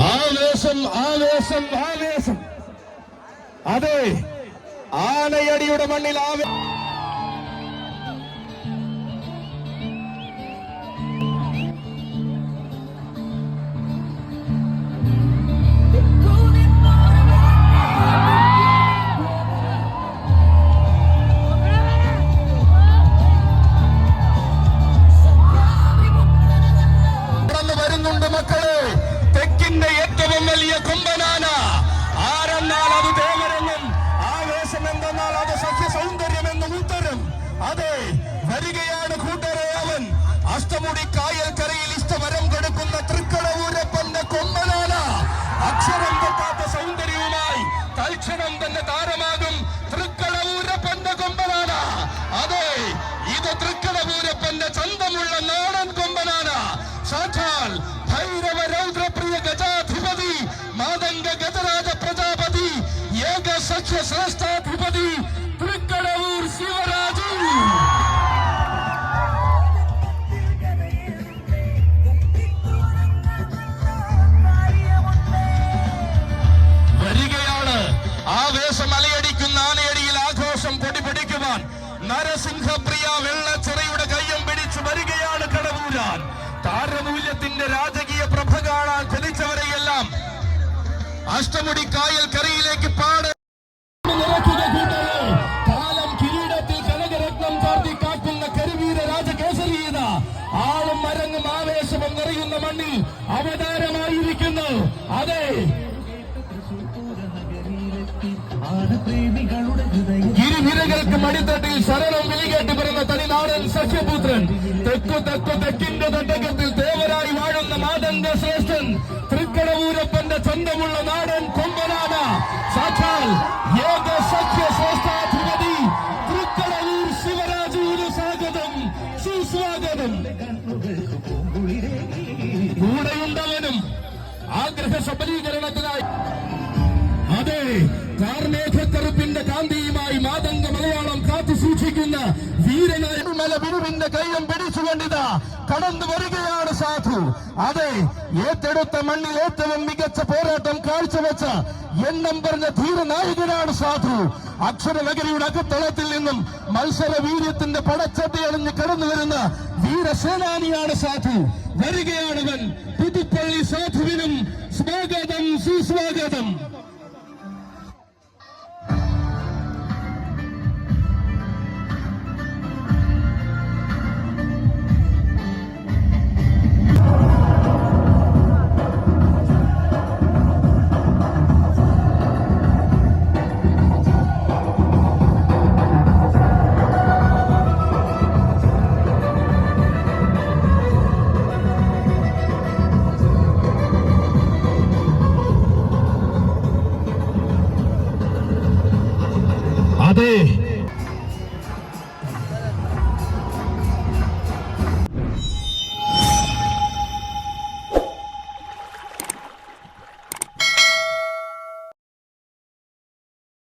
ആവേശം ആവേശം ആവേശം. അതെ, ആനയടിയുടെ മണ്ണിൽ വരുന്നുണ്ട് മക്കളെ. തെക്കിന്റെ ഏറ്റവും വലിയ കൊമ്പനാന ആരെന്നാൽ അത് ദേവരെന്നും, ആവേശം എന്തെന്നാൽ അത് സഖ്യ സൗന്ദര്യമെന്നും ഉത്തരം. അതെ, വരികയാണ് കൂട്ടരെ അവൻ. അഷ്ടമുടി കായൽക്കരയിൽ ഇഷ്ടവരം കൊടുക്കുന്ന തൃക്കടവൂരപ്പന്റെ കൊമ്പനാന. അക്ഷരം തെറ്റാത്ത സൗന്ദര്യവുമായി തൽക്ഷണം തന്നെ താരമാകും തൃക്കടവൂരപ്പന്റെ കൊമ്പനാന. അതെ, ഇത് തൃക്കടവൂരപ്പന്റെ ചന്തമുള്ള നാടൻ കൊമ്പനാന. സാക്ഷാൽ ഭൈരവ രൗദ്രപ്രിയ ഗജാധിപതി, മാതംഗ ഗജരാജ പ്രജാപതി, ഏക സഖ്യ ശ്രേഷ്ഠാധിപതി തൃക്കടവൂർ ശിവരാജു. വരികയാണ് ആവേശം അലയടിക്കുന്ന ആനയടിയിൽ ആഘോഷം പൊടിപിടിക്കുവാൻ. നരസിംഹപ്രിയ വെള്ളച്ചിറയുടെ കയ്യം പിടിച്ചു വരികയാണ് കടവൂരാൻ. താരമൂല്യത്തിന്റെ രാജകീയ പ്രഭ കാണാൻ കൊതിച്ചവരെയെല്ലാം അഷ്ടമുടി കായൽ കരയിലേക്ക് പാട് കാലം കിരീടത്തിൽ കനകരത്നം ചാർത്തി കാക്കുന്ന കരുവീര രാജകേസരീത ആളും മരങ്ങും ആവേശവും നിറയുന്ന മണ്ണിൽ അവതാരമായിരിക്കുന്നു. അതെ, ഇരുവിരകൾക്ക് മടിത്തട്ടിൽ ശരണം വിളികേട്ട് പിറന്ന തനിനാടൻ സഖ്യപുത്രൻ, തെക്കിന്റെ തട്ടകത്തിൽ ദേവരായി വാഴുന്ന മാതംഗ ശ്രേഷ്ഠൻ, തൃക്കടവൂരപ്പന്റെ ചന്തമുള്ള നാടൻ കൊമ്പനാന. സാക്ഷാൽ ഏക സഖ്യ ശ്രേഷ്ഠാധിപതി തൃക്കടവൂർ ശിവരാജുവിന് സ്വാഗതം, സുസ്വാഗതം. കൂടെയുണ്ടവനും ആഗ്രഹ സബലീകരണത്തിനായി. അതെ, കാർമേഘക്കറുപ്പിന്റെ കാന്തിയുമായി മാതംഗ മലയാളം കാത്തു സൂക്ഷിക്കുന്ന വീരനായ വിരുവിന്റെ കയ്യം പിടിച്ചുകൊണ്ടിതാ കടന്നു വരികയാണ് സാധു. അതെ, ഏറ്റെടുത്ത മണ്ണിൽ ഏറ്റവും മികച്ച പോരാട്ടം കാഴ്ചവെച്ച എണ്ണം പറഞ്ഞ ധീരനായകനാണ് സാധു. അക്ഷരനഗരിയുടെ അകത്തളത്തിൽ നിന്നും മത്സര വീര്യത്തിന്റെ പടച്ചട്ടയണിഞ്ഞ് കടന്നു വരുന്ന വീരസേനാനിയാണ് സാധു. വരികയാണവൻ. പുതുപ്പള്ളി സാധുവിനും സ്വാഗതം, സുസ്വാഗതം. അതെ,